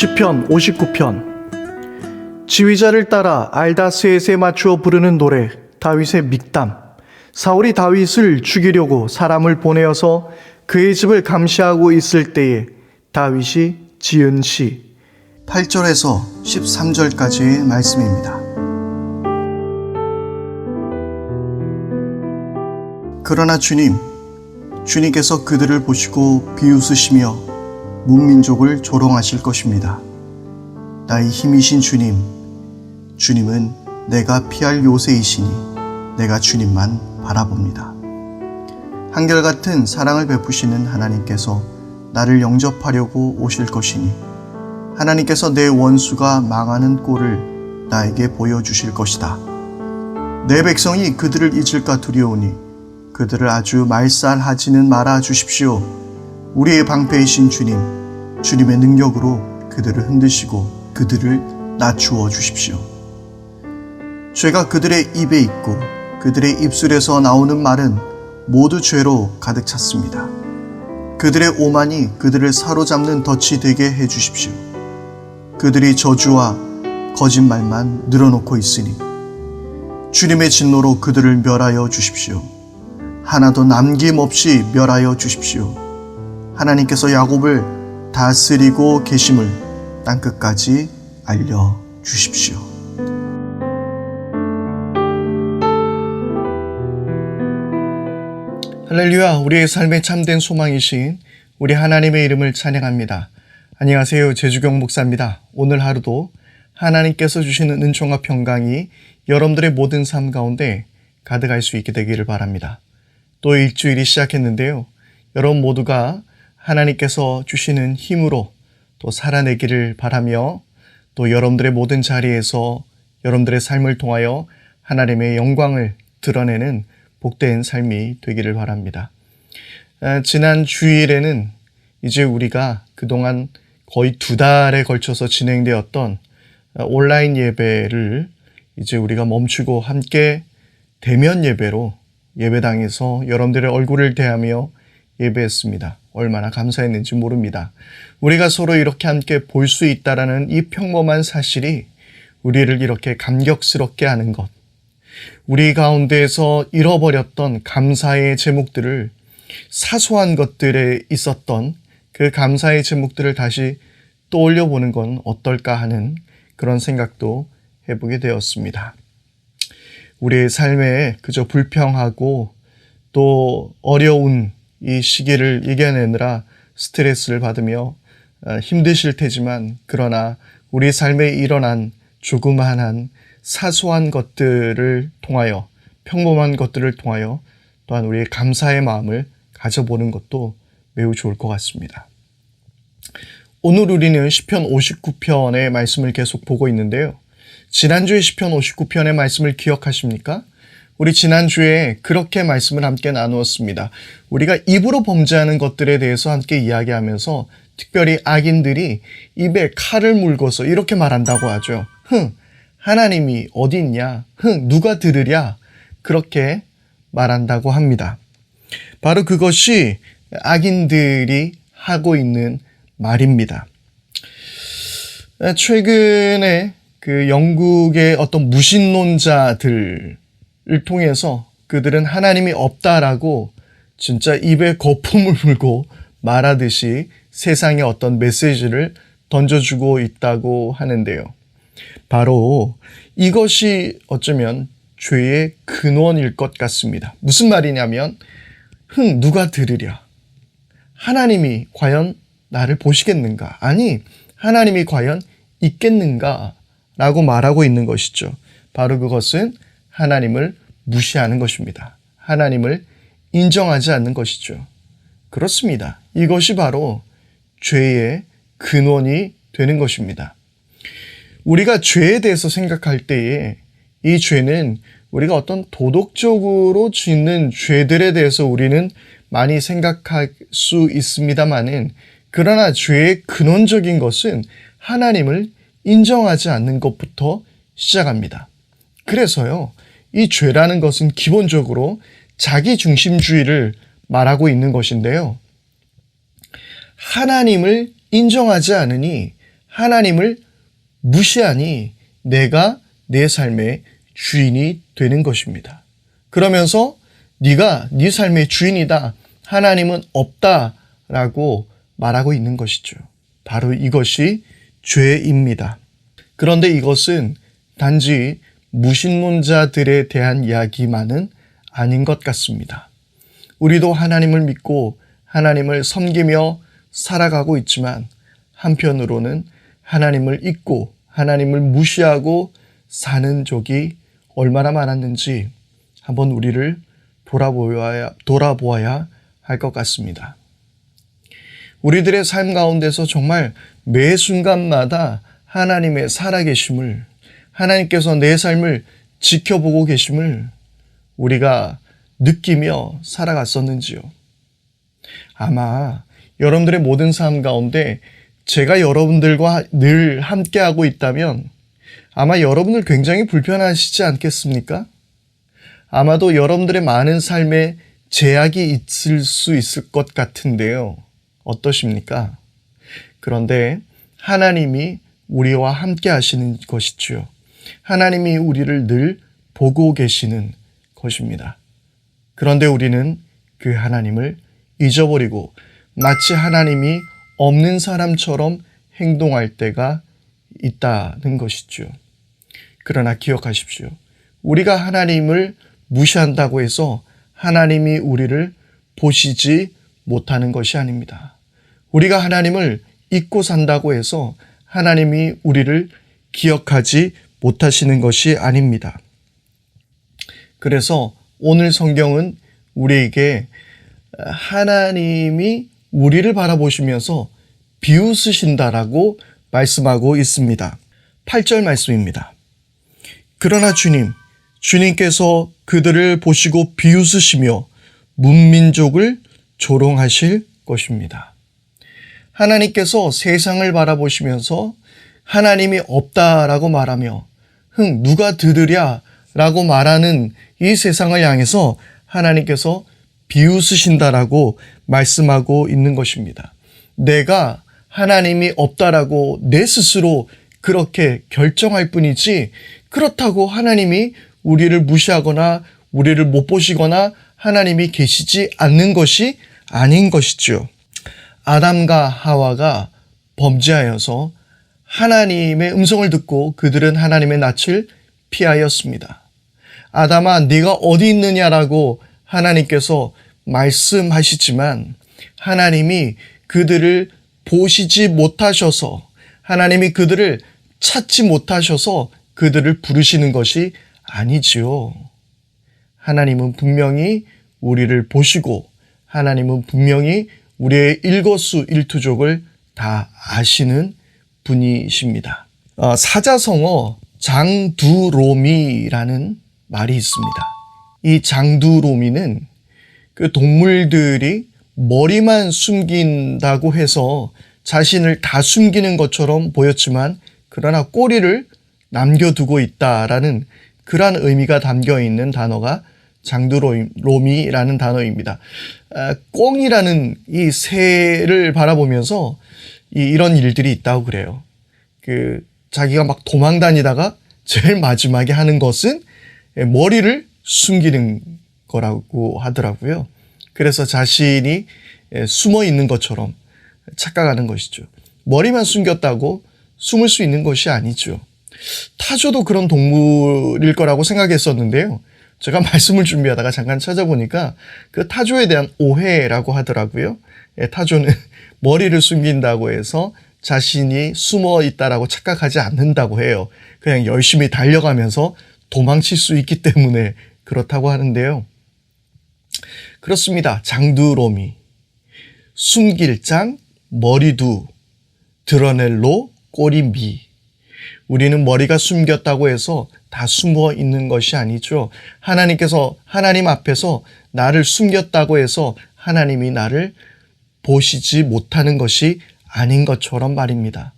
시편 59편. 지휘자를 따라 알다스엣에 맞추어 부르는 노래, 다윗의 믹담. 사울이 다윗을 죽이려고 사람을 보내어서 그의 집을 감시하고 있을 때에 다윗이 지은 시. 8절에서 13절까지의 말씀입니다. 그러나 주님께서 그들을 보시고 비웃으시며 문민족을 조롱하실 것입니다. 나의 힘이신 주님은 내가 피할 요새이시니 내가 주님만 바라봅니다. 한결같은 사랑을 베푸시는 하나님께서 나를 영접하려고 오실 것이니 하나님께서 내 원수가 망하는 꼴을 나에게 보여주실 것이다. 내 백성이 그들을 잊을까 두려우니 그들을 아주 말살하지는 말아 주십시오. 우리의 방패이신 주님의 능력으로 그들을 흔드시고 그들을 낮추어 주십시오. 죄가 그들의 입에 있고 그들의 입술에서 나오는 말은 모두 죄로 가득 찼습니다. 그들의 오만이 그들을 사로잡는 덫이 되게 해 주십시오. 그들이 저주와 거짓말만 늘어놓고 있으니 주님의 진노로 그들을 멸하여 주십시오. 하나도 남김없이 멸하여 주십시오. 하나님께서 야곱을 다스리고 계심을 땅끝까지 알려주십시오. 할렐루야. 우리의 삶의 참된 소망이신 우리 하나님의 이름을 찬양합니다. 안녕하세요. 제주경 목사입니다. 오늘 하루도 하나님께서 주시는 은총과 평강이 여러분들의 모든 삶 가운데 가득할 수 있게 되기를 바랍니다. 또 일주일이 시작했는데요. 여러분 모두가 하나님께서 주시는 힘으로 또 살아내기를 바라며 또 여러분들의 모든 자리에서 여러분들의 삶을 통하여 하나님의 영광을 드러내는 복된 삶이 되기를 바랍니다. 지난 주일에는 이제 우리가 그동안 거의 2달에 걸쳐서 진행되었던 온라인 예배를 이제 우리가 멈추고 함께 대면 예배로 예배당에서 여러분들의 얼굴을 대하며 예배했습니다. 얼마나 감사했는지 모릅니다. 우리가 서로 이렇게 함께 볼 수 있다라는 이 평범한 사실이 우리를 이렇게 감격스럽게 하는 것, 우리 가운데에서 잃어버렸던 감사의 제목들을, 사소한 것들에 있었던 그 감사의 제목들을 다시 떠올려 보는 건 어떨까 하는 그런 생각도 해보게 되었습니다. 우리의 삶에 그저 불평하고 또 어려운 이 시기를 이겨내느라 스트레스를 받으며 힘드실 테지만, 그러나 우리 삶에 일어난 조그마한 사소한 것들을 통하여, 평범한 것들을 통하여 또한 우리의 감사의 마음을 가져보는 것도 매우 좋을 것 같습니다. 오늘 우리는 시편 59편의 말씀을 계속 보고 있는데요. 지난주에 시편 59편의 말씀을 기억하십니까? 우리 지난주에 그렇게 말씀을 함께 나누었습니다. 우리가 입으로 범죄하는 것들에 대해서 함께 이야기하면서 특별히 악인들이 입에 칼을 물고서 이렇게 말한다고 하죠. 하나님이 어디 있냐? 누가 들으랴? 그렇게 말한다고 합니다. 바로 그것이 악인들이 하고 있는 말입니다. 최근에 그 영국의 어떤 무신론자들을 통해서 그들은 하나님이 없다라고 진짜 입에 거품을 물고 말하듯이 세상에 어떤 메시지를 던져주고 있다고 하는데요. 바로 이것이 어쩌면 죄의 근원일 것 같습니다. 무슨 말이냐면, 누가 들으랴? 하나님이 과연 나를 보시겠는가? 아니, 하나님이 과연 있겠는가? 라고 말하고 있는 것이죠. 바로 그것은 하나님을 무시하는 것입니다. 하나님을 인정하지 않는 것이죠. 그렇습니다. 이것이 바로 죄의 근원이 되는 것입니다. 우리가 죄에 대해서 생각할 때에 이 죄는 우리가 어떤 도덕적으로 짓는 죄들에 대해서 우리는 많이 생각할 수 있습니다만은, 그러나 죄의 근원적인 것은 하나님을 인정하지 않는 것부터 시작합니다. 그래서요, 이 죄라는 것은 기본적으로 자기중심주의를 말하고 있는 것인데요. 하나님을 인정하지 않으니 하나님을 무시하니 내가 내 삶의 주인이 되는 것입니다. 그러면서 네가 네 삶의 주인이다. 하나님은 없다라고 말하고 있는 것이죠. 바로 이것이 죄입니다. 그런데 이것은 단지 무신론자들에 대한 이야기만은 아닌 것 같습니다. 우리도 하나님을 믿고 하나님을 섬기며 살아가고 있지만 한편으로는 하나님을 잊고 하나님을 무시하고 사는 적이 얼마나 많았는지 한번 우리를 돌아보아야 할 것 같습니다. 우리들의 삶 가운데서 정말 매 순간마다 하나님의 살아계심을, 하나님께서 내 삶을 지켜보고 계심을 우리가 느끼며 살아갔었는지요. 아마 여러분들의 모든 삶 가운데 제가 여러분들과 늘 함께하고 있다면 아마 여러분들 굉장히 불편하시지 않겠습니까? 아마도 여러분들의 많은 삶에 제약이 있을 수 있을 것 같은데요. 어떠십니까? 그런데 하나님이 우리와 함께 하시는 것이지요. 하나님이 우리를 늘 보고 계시는 것입니다. 그런데 우리는 그 하나님을 잊어버리고 마치 하나님이 없는 사람처럼 행동할 때가 있다는 것이죠. 그러나 기억하십시오. 우리가 하나님을 무시한다고 해서 하나님이 우리를 보시지 못하는 것이 아닙니다. 우리가 하나님을 잊고 산다고 해서 하나님이 우리를 기억하지 못하시는 것이 아닙니다. 그래서 오늘 성경은 우리에게 하나님이 우리를 바라보시면서 비웃으신다라고 말씀하고 있습니다. 8절 말씀입니다. 그러나 주님께서 그들을 보시고 비웃으시며 문민족을 조롱하실 것입니다. 하나님께서 세상을 바라보시면서 하나님이 없다라고 말하며 누가 들으랴 라고 말하는 이 세상을 향해서 하나님께서 비웃으신다라고 말씀하고 있는 것입니다. 내가 하나님이 없다라고 내 스스로 그렇게 결정할 뿐이지 그렇다고 하나님이 우리를 무시하거나 우리를 못 보시거나 하나님이 계시지 않는 것이 아닌 것이죠. 아담과 하와가 범죄하여서 하나님의 음성을 듣고 그들은 하나님의 낯을 피하였습니다. 아담아, 네가 어디 있느냐라고 하나님께서 말씀하시지만 하나님이 그들을 보시지 못하셔서 하나님이 그들을 찾지 못하셔서 그들을 부르시는 것이 아니지요. 하나님은 분명히 우리를 보시고 하나님은 분명히 우리의 일거수일투족을 다 아시는 분이십니다. 사자성어 장두로미라는 말이 있습니다. 이 장두로미는 그 동물들이 머리만 숨긴다고 해서 자신을 다 숨기는 것처럼 보였지만 그러나 꼬리를 남겨두고 있다라는 그러한 의미가 담겨있는 단어가 장두로미라는 단어입니다. 꿩이라는 이 새를 바라보면서 이런 일들이 있다고 그래요. 자기가 막 도망 다니다가 제일 마지막에 하는 것은 머리를 숨기는 거라고 하더라고요. 그래서 자신이 숨어 있는 것처럼 착각하는 것이죠. 머리만 숨겼다고 숨을 수 있는 것이 아니죠. 타조도 그런 동물일 거라고 생각했었는데요. 제가 말씀을 준비하다가 잠깐 찾아보니까 그 타조에 대한 오해라고 하더라고요. 타조는 머리를 숨긴다고 해서 자신이 숨어 있다라고 착각하지 않는다고 해요. 그냥 열심히 달려가면서 도망칠 수 있기 때문에 그렇다고 하는데요. 그렇습니다. 장두로미, 숨길 장, 머리두, 드러낼 로, 꼬리미. 우리는 머리가 숨겼다고 해서 다 숨어 있는 것이 아니죠. 하나님께서 하나님 앞에서 나를 숨겼다고 해서 하나님이 나를 보시지 못하는 것이 아닌 것처럼 말입니다.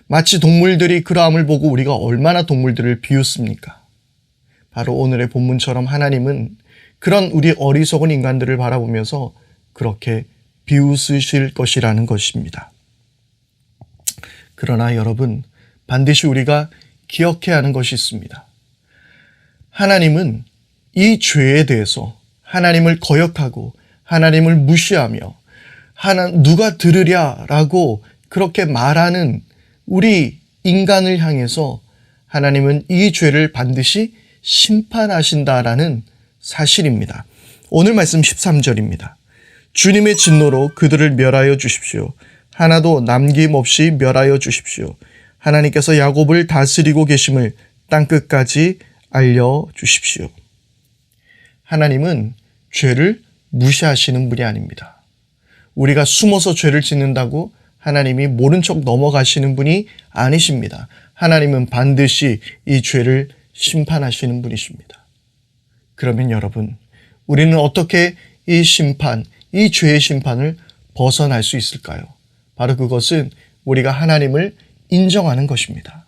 마치 동물들이 그러함을 보고 우리가 얼마나 동물들을 비웃습니까? 바로 오늘의 본문처럼 하나님은 그런 우리 어리석은 인간들을 바라보면서 그렇게 비웃으실 것이라는 것입니다. 그러나 여러분, 반드시 우리가 기억해야 하는 것이 있습니다. 하나님은 이 죄에 대해서 하나님을 거역하고 하나님을 무시하며 누가 들으랴라고 그렇게 말하는 우리 인간을 향해서 하나님은 이 죄를 반드시 심판하신다라는 사실입니다. 오늘 말씀 13절입니다. 주님의 진노로 그들을 멸하여 주십시오. 하나도 남김없이 멸하여 주십시오. 하나님께서 야곱을 다스리고 계심을 땅끝까지 알려주십시오. 하나님은 죄를 무시하시는 분이 아닙니다. 우리가 숨어서 죄를 짓는다고 하나님이 모른 척 넘어가시는 분이 아니십니다. 하나님은 반드시 이 죄를 심판하시는 분이십니다. 그러면 여러분, 우리는 어떻게 이 심판, 이 죄의 심판을 벗어날 수 있을까요? 바로 그것은 우리가 하나님을 인정하는 것입니다.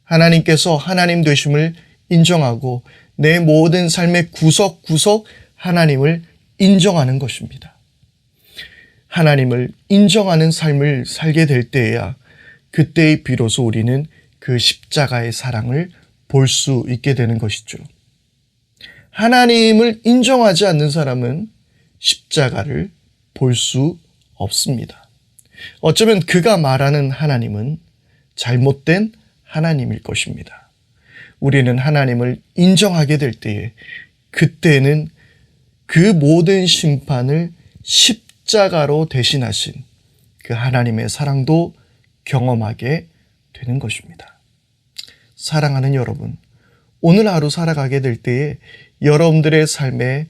하나님께서 하나님 되심을 인정하고 내 모든 삶의 구석구석 하나님을 인정하는 것입니다. 하나님을 인정하는 삶을 살게 될 때에야 그때에 비로소 우리는 그 십자가의 사랑을 볼 수 있게 되는 것이죠. 하나님을 인정하지 않는 사람은 십자가를 볼 수 없습니다. 어쩌면 그가 말하는 하나님은 잘못된 하나님일 것입니다. 우리는 하나님을 인정하게 될 때에 그때는 그 모든 심판을 십자가로 대신하신 그 하나님의 사랑도 경험하게 되는 것입니다. 사랑하는 여러분, 오늘 하루 살아가게 될 때에 여러분들의 삶의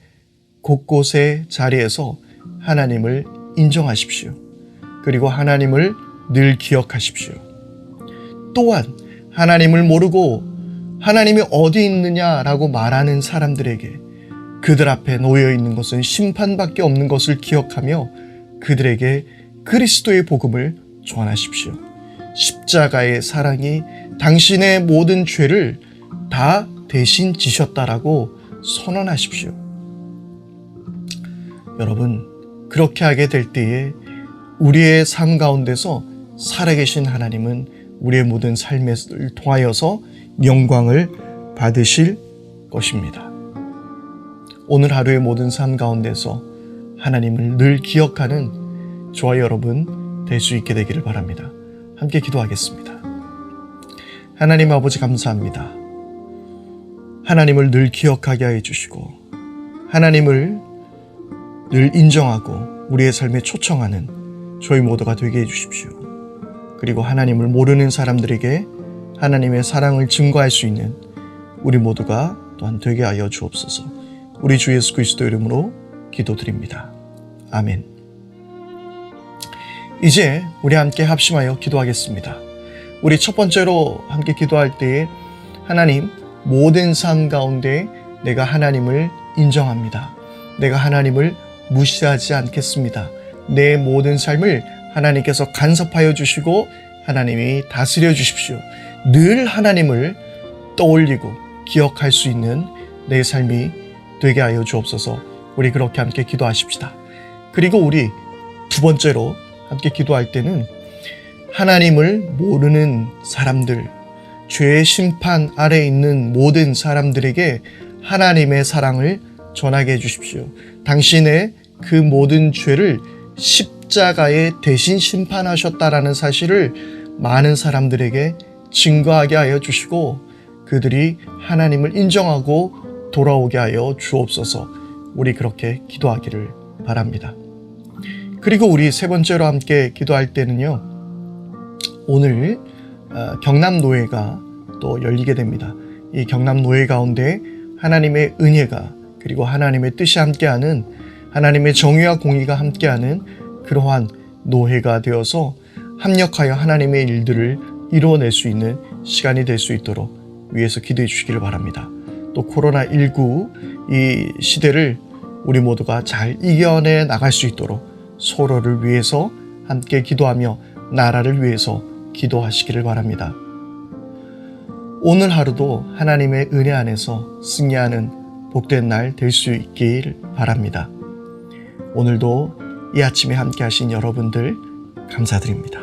곳곳의 자리에서 하나님을 인정하십시오. 그리고 하나님을 늘 기억하십시오. 또한 하나님을 모르고 하나님이 어디 있느냐라고 말하는 사람들에게 그들 앞에 놓여 있는 것은 심판밖에 없는 것을 기억하며 그들에게 그리스도의 복음을 전하십시오. 십자가의 사랑이 당신의 모든 죄를 다 대신 지셨다라고 선언하십시오. 여러분, 그렇게 하게 될 때에 우리의 삶 가운데서 살아계신 하나님은 우리의 모든 삶을 통하여서 영광을 받으실 것입니다. 오늘 하루의 모든 삶 가운데서 하나님을 늘 기억하는 저와 여러분 될 수 있게 되기를 바랍니다. 함께 기도하겠습니다. 하나님 아버지 감사합니다. 하나님을 늘 기억하게 하여 주시고 하나님을 늘 인정하고 우리의 삶에 초청하는 저희 모두가 되게 해 주십시오. 그리고 하나님을 모르는 사람들에게 하나님의 사랑을 증거할 수 있는 우리 모두가 또한 되게 하여 주옵소서. 우리 주 예수 그리스도 이름으로 기도드립니다. 아멘. 이제 우리 함께 합심하여 기도하겠습니다. 우리 첫 번째로 함께 기도할 때에 하나님, 모든 삶 가운데 내가 하나님을 인정합니다. 내가 하나님을 무시하지 않겠습니다. 내 모든 삶을 하나님께서 간섭하여 주시고 하나님이 다스려 주십시오. 늘 하나님을 떠올리고 기억할 수 있는 내 삶이 되게 하여 주옵소서. 우리 그렇게 함께 기도하십시다. 그리고 우리 두 번째로 함께 기도할 때는 하나님을 모르는 사람들, 죄의 심판 아래에 있는 모든 사람들에게 하나님의 사랑을 전하게 해주십시오. 당신의 그 모든 죄를 십자가에 대신 심판하셨다라는 사실을 많은 사람들에게 증거하게 하여 주시고 그들이 하나님을 인정하고 돌아오게 하여 주옵소서. 우리 그렇게 기도하기를 바랍니다. 그리고 우리 세 번째로 함께 기도할 때는요, 오늘 경남노회가 또 열리게 됩니다. 이 경남노회 가운데 하나님의 은혜가 그리고 하나님의 뜻이 함께하는 하나님의 정의와 공의가 함께하는 그러한 노회가 되어서 합력하여 하나님의 일들을 이루어낼 수 있는 시간이 될 수 있도록 위해서 기도해 주시기를 바랍니다. 또 코로나19 이 시대를 우리 모두가 잘 이겨내 나갈 수 있도록 서로를 위해서 함께 기도하며 나라를 위해서 기도하시기를 바랍니다. 오늘 하루도 하나님의 은혜 안에서 승리하는 복된 날 될 수 있길 바랍니다. 오늘도 이 아침에 함께 하신 여러분들 감사드립니다.